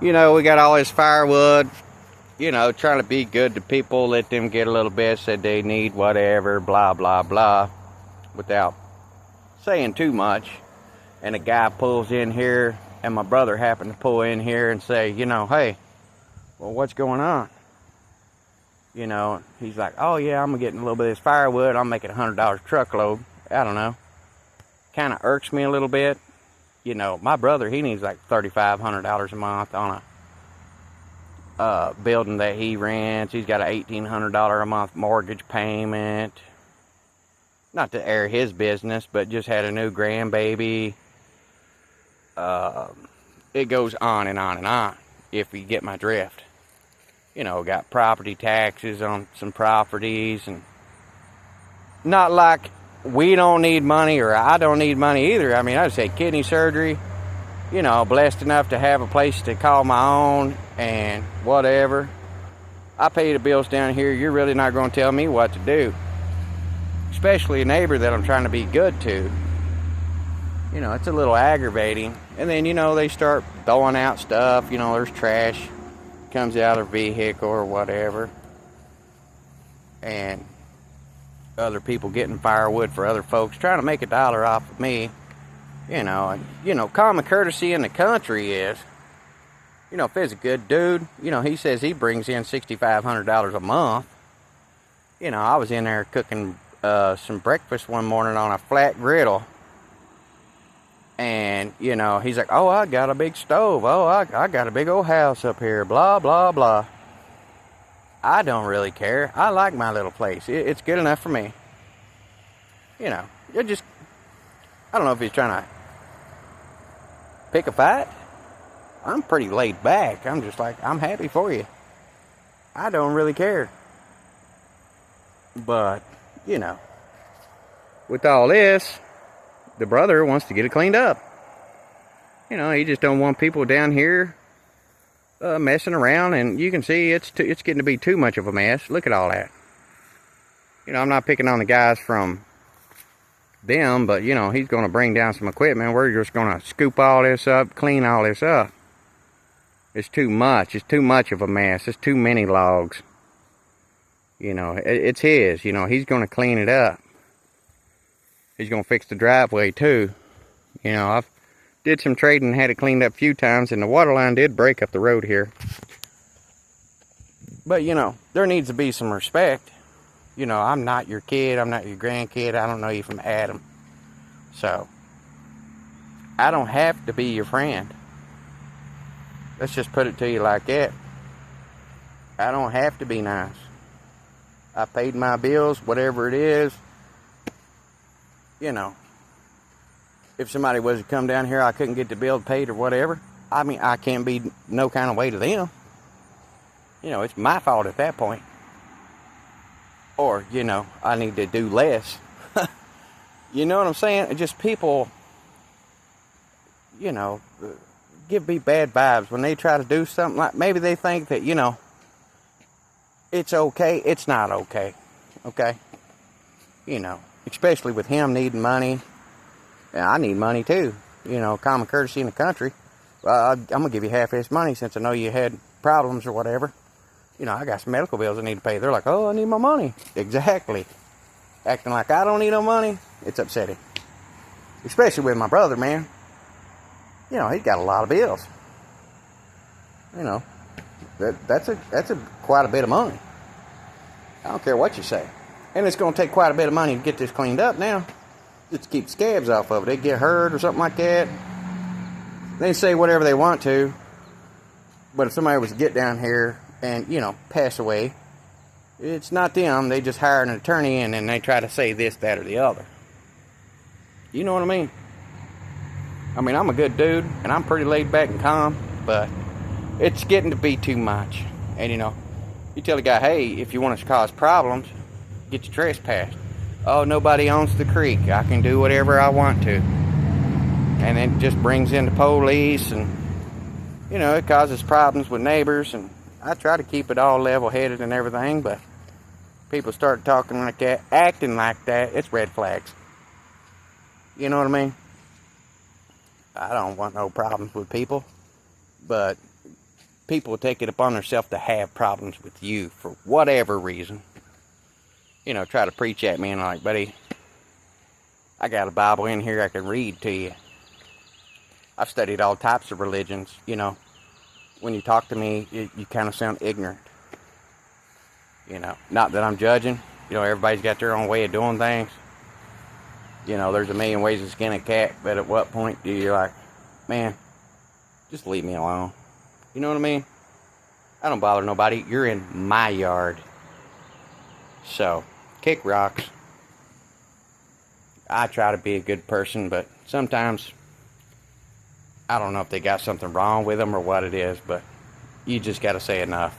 You know, we got all this firewood, you know, trying to be good to people, let them get a little bit, said they need whatever, blah, blah, blah, without saying too much. And a guy pulls in here, and my brother happened to pull in here and say, you know, hey, well, what's going on? You know, he's like, oh, yeah, I'm getting a little bit of this firewood. I'm making $100 truckload. I don't know. Kind of irks me a little bit. You know, my brother, he needs like $3,500 a month on a building that he rents. He's got an $1,800 a month mortgage payment. Not to air his business, but just had a new grandbaby. It goes on and on and on, if you get my drift. You know, got property taxes on some properties, and not like we don't need money or I don't need money either. I mean, I just had kidney surgery, you know, blessed enough to have a place to call my own and whatever. I pay the bills down here. You're really not going to tell me what to do, especially a neighbor that I'm trying to be good to. You know, it's a little aggravating. And then, you know, they start throwing out stuff. You know, there's trash comes out of their vehicle or whatever, and other people getting firewood for other folks, trying to make $1 off of me. You know, and you know, common courtesy in the country is, you know, if it's a good dude, you know, he says he brings in $6,500 a month. You know, I was in there cooking some breakfast one morning on a flat griddle. And, you know, he's like, oh, I got a big stove. Oh, I got a big old house up here. Blah, blah, blah. I don't really care. I like my little place. It's good enough for me. You know, you're just, I don't know if he's trying to pick a fight. I'm pretty laid back. I'm just like, I'm happy for you. I don't really care. But, you know, with all this, the brother wants to get it cleaned up. You know, he just don't want people down here messing around, and you can see it's getting to be too much of a mess. Look at all that. You know, I'm not picking on the guys from them, but you know, he's going to bring down some equipment. We're just going to scoop all this up, clean all this up. It's too much. It's too much of a mess. It's too many logs. You know, it's his. You know, he's going to clean it up. He's going to fix the driveway too. You know, I've did some trading, had it cleaned up a few times, and the water line did break up the road here. But, you know, there needs to be some respect. You know, I'm not your kid. I'm not your grandkid. I don't know you from Adam. So, I don't have to be your friend. Let's just put it to you like that. I don't have to be nice. I paid my bills, whatever it is. You know, if somebody was to come down here, I couldn't get the bill paid or whatever. I mean, I can't be no kind of way to them. You know, it's my fault at that point. Or, you know, I need to do less. You know what I'm saying? Just people, you know, give me bad vibes when they try to do something like, maybe they think that, you know, it's okay. It's not okay. Okay? You know. Especially with him needing money. And I need money too. You know, common courtesy in the country. I'm going to give you half his money since I know you had problems or whatever. You know, I got some medical bills I need to pay. They're like, oh, I need my money. Exactly. Acting like I don't need no money, it's upsetting. Especially with my brother, man. You know, he's got a lot of bills. You know, that's quite a bit of money. I don't care what you say. And it's going to take quite a bit of money to get this cleaned up now. Just to keep scabs off of it. They get hurt or something like that. They say whatever they want to. But if somebody was to get down here and, you know, pass away, it's not them. They just hire an attorney and then they try to say this, that, or the other. You know what I mean? I mean, I'm a good dude and I'm pretty laid back and calm, but it's getting to be too much. And, you know, you tell the guy, hey, if you want us to cause problems, get your trespassed. Oh, nobody owns the creek. I can do whatever I want to. And then it just brings in the police, and you know, it causes problems with neighbors. And I try to keep it all level-headed and everything, but people start talking like that, acting like that, it's red flags. You know what I mean? I don't want no problems with people, but people take it upon themselves to have problems with you for whatever reason. You know, try to preach at me and I'm like, buddy, I got a Bible in here I can read to you. I've studied all types of religions, you know. When you talk to me, you kind of sound ignorant. You know, not that I'm judging. You know, everybody's got their own way of doing things. You know, there's a million ways to skin a cat, but at what point do you like, man, just leave me alone? You know what I mean? I don't bother nobody. You're in my yard. So, kick rocks. I try to be a good person, but sometimes I don't know if they got something wrong with them or what it is, but you just got to say enough.